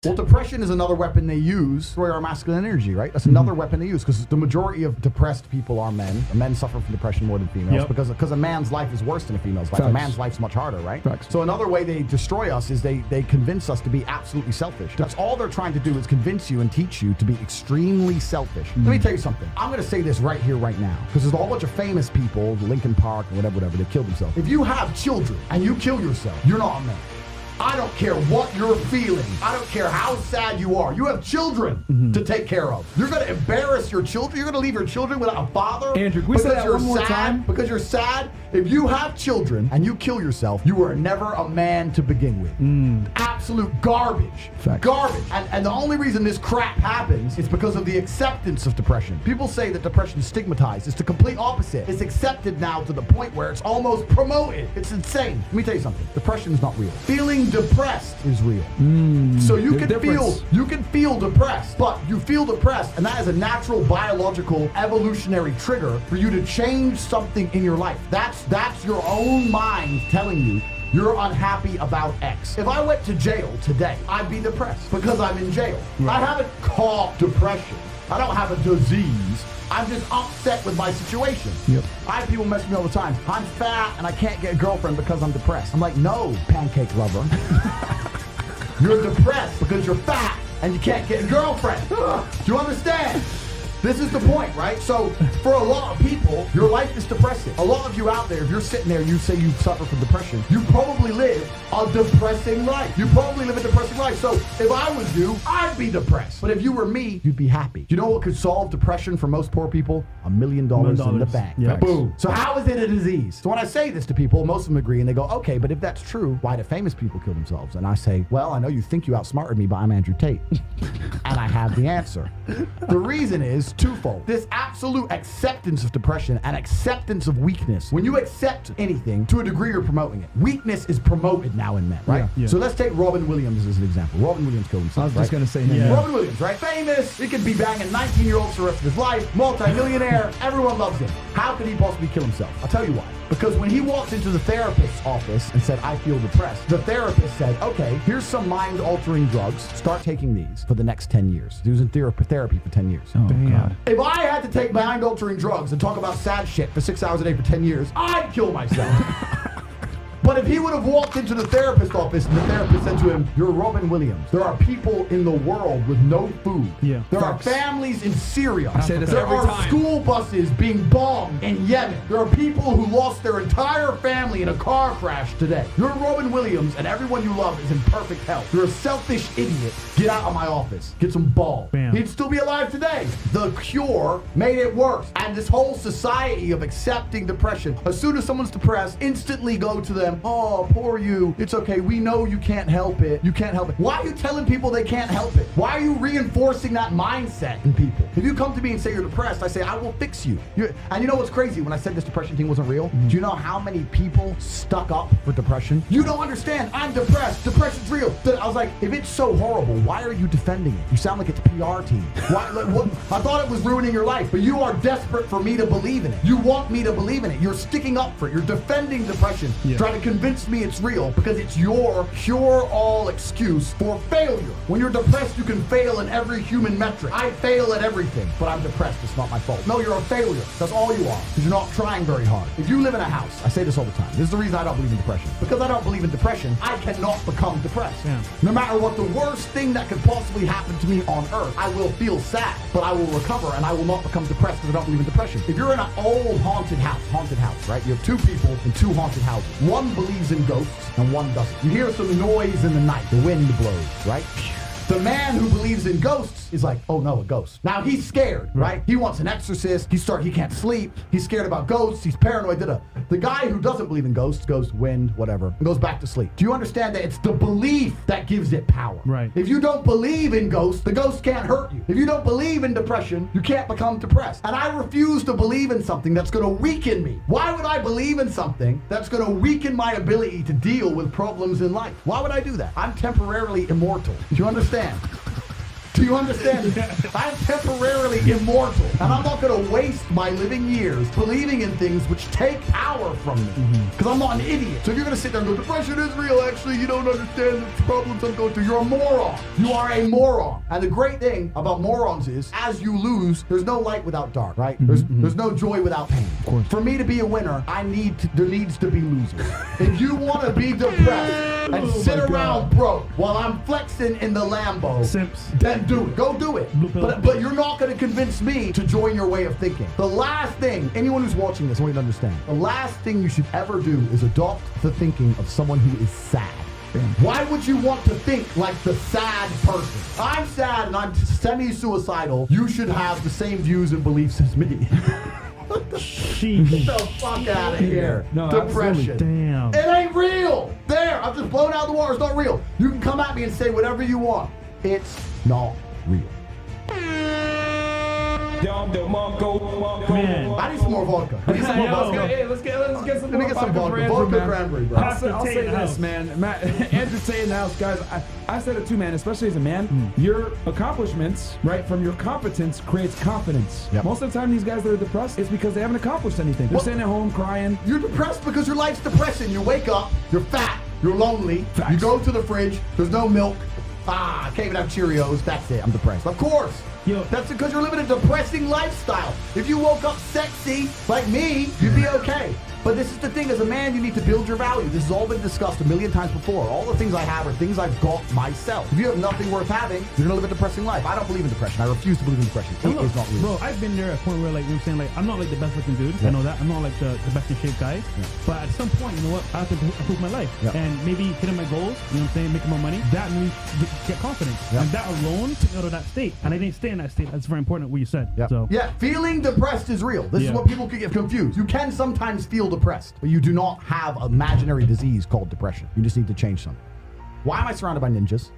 Well, depression is another weapon they use to destroy our masculine energy, right? That's another weapon they use because the majority of depressed people are men. Men suffer from depression more than females because a man's life is worse than a female's life. A man's life's much harder, right? So another way they destroy us is they convince us to be absolutely selfish. That's all they're trying to do is convince you and teach you to be extremely selfish. Let me tell you something. I'm going to say this right here, right now, because there's a whole bunch of famous people, Lincoln Park and whatever, they killed themselves. If you have children and you kill yourself, you're not a man. I don't care what you're feeling. I don't care how sad you are. You have children to take care of. You're going to embarrass your children. You're going to leave your children without a father. Andrew, can we say that one more time? Because you're sad. If you have children and you kill yourself, you were never a man to begin with. Absolute garbage. Facts. Garbage. And the only reason this crap happens is because of the acceptance of depression. People say that depression is stigmatized. It's the complete opposite. It's accepted now to the point where it's almost promoted. It's insane. Let me tell you something. Depression is not real. Feeling depressed is real. So you can feel depressed, but you feel depressed, and that is a natural biological evolutionary trigger for you to change something in your life. That's your own mind telling you you're unhappy about X. If I went to jail today, I'd be depressed because I'm in jail. I haven't caught depression. I don't have a disease. I'm just upset with my situation. I have people mess with me all the time. I'm fat and I can't get a girlfriend because I'm depressed. I'm like, no, pancake lover. You're depressed because you're fat and you can't get a girlfriend. Do you understand? This is the point, right? So for a lot of people, your life is depressing. A lot of you out there, if you're sitting there and you say you suffer from depression, you probably live a depressing life. You probably live a depressing life. So if I was you, I'd be depressed. But if you were me, you'd be happy. You know what could solve depression for most poor people? $1 million in the bank. Boom. So how is it a disease? So when I say this to people, most of them agree and they go, okay, but if that's true, why do famous people kill themselves? And I say, well, I know you think you outsmarted me, but I'm Andrew Tate. And I have the answer. The reason is twofold. This absolute acceptance of depression and acceptance of weakness. When you accept anything, to a degree you're promoting it. Weakness is promoted now in men, right? So let's take Robin Williams as an example. Robin Williams killed himself, I was just going to say that. Robin Williams, right? Famous. He could be banging 19-year-olds for the rest of his life. Multi-millionaire. Everyone loves him. How could he possibly kill himself? I'll tell you why. Because when he walked into the therapist's office and said, I feel depressed, the therapist said, okay, here's some mind-altering drugs. Start taking these for the next 10 years. He was in therapy for 10 years. Oh, God. If I had to take mind-altering drugs and talk about sad shit for 6 hours a day for 10 years, I'd kill myself. But if he would have walked into the therapist's office and the therapist said to him, you're Robin Williams. There are people in the world with no food. There are families in Syria. I say this there every are time. school buses being bombed in Yemen. There are people who lost their entire family in a car crash today. You're Robin Williams and everyone you love is in perfect health. You're a selfish idiot. Get out of my office. Get some balls. He'd still be alive today. The cure made it worse. And this whole society of accepting depression, as soon as someone's depressed, instantly go to them, oh, poor you. It's okay. We know you can't help it. You can't help it. Why are you telling people they can't help it? Why are you reinforcing that mindset in people? If you come to me and say you're depressed, I say, I will fix you. And you know what's crazy? When I said this depression thing wasn't real, do you know how many people stuck up for depression? You don't understand. I'm depressed. Depression's real. I was like, if it's so horrible, why are you defending it? You sound like it's PR team. Why? I thought it was ruining your life, but you are desperate for me to believe in it. You want me to believe in it. You're sticking up for it. You're defending depression. Trying to convince me it's real because it's your cure-all excuse for failure. When you're depressed, you can fail in every human metric. I fail at everything, but I'm depressed. It's not my fault. No, you're a failure. That's all you are because you're not trying very hard. If you live in a house, I say this all the time. This is the reason I don't believe in depression. Because I don't believe in depression, I cannot become depressed. No matter what the worst thing that could possibly happen to me on earth, I will feel sad, but I will recover and I will not become depressed because I don't believe in depression. If you're in an old haunted house, right? You have two people in two haunted houses. One believes in ghosts and one doesn't. You hear some noise in the night. The wind blows, right? The man who believes in ghosts is like, oh no, a ghost. Now he's scared, right? He wants an exorcist. He can't sleep. He's scared about ghosts. He's paranoid. The guy who doesn't believe in ghosts goes wind, whatever, and goes back to sleep. Do you understand that it's the belief that gives it power? Right. If you don't believe in ghosts, the ghost can't hurt you. If you don't believe in depression, you can't become depressed. And I refuse to believe in something that's going to weaken me. Why would I believe in something that's going to weaken my ability to deal with problems in life? Why would I do that? I'm temporarily immortal. Do you understand? Do you understand? I'm temporarily immortal, and I'm not going to waste my living years believing in things which take power from me, because I'm not an idiot. So if you're going to sit there and go, depression is real, actually, you don't understand the problems I'm going through, you're a moron. You are a moron. And the great thing about morons is, as you lose, there's no light without dark, right? There's no joy without pain. Of course. For me to be a winner, there needs to be losers. If you want to be depressed and sit around broke while I'm flexing in the Lambo, then do it. Go do it. But you're not going to convince me to join your way of thinking. The last thing, anyone who's watching this, I want you to understand, the last thing you should ever do is adopt the thinking of someone who is sad. Why would you want to think like the sad person? I'm sad and I'm semi-suicidal. You should have the same views and beliefs as me. Get the fuck out of here. No, depression. Damn. It ain't real. There, I've just blown out the water. It's not real. You can come at me and say whatever you want. It's not real. Man. I need some more vodka. I need some more vodka. Hey, let's get some Let me more get some vodka. vodka cranberry, bro. I'll say this, man. Andrew Tate in the house, guys. I said it too, man. Especially as a man, your accomplishments, right, from your competence creates confidence. Yep. Most of the time, these guys that are depressed, it's because they haven't accomplished anything. They're sitting at home crying. You're depressed because your life's depressing. You wake up, you're fat, you're lonely. Facts. You go to the fridge, there's no milk. I can't even have Cheerios. That's it. I'm depressed. Of course. Yo. That's because you're living a depressing lifestyle. If you woke up sexy like me, you'd be okay. But this is the thing, as a man, you need to build your value. This has all been discussed a million times before. All the things I have are things I've got myself. If you have nothing worth having, you're gonna live a depressing life. I don't believe in depression. I refuse to believe in depression. It is not real. Bro, I've been there at a point where, like, you know what I'm saying, like, I'm not like the best looking dude. Yeah. I know that. I'm not like the best in shape guy. Yeah. But at some point, you know what? I have to improve my life. Yeah. And maybe hitting my goals, you know what I'm saying, making more money, that means get confidence. Yeah. And that alone took me out of that state. And I didn't stay in that state. That's very important what you said. Yeah. So. Yeah, feeling depressed is real. This is what people could get confused. You can sometimes feel depressed, but you do not have an imaginary disease called depression. You just need to change something. Why am I surrounded by ninjas?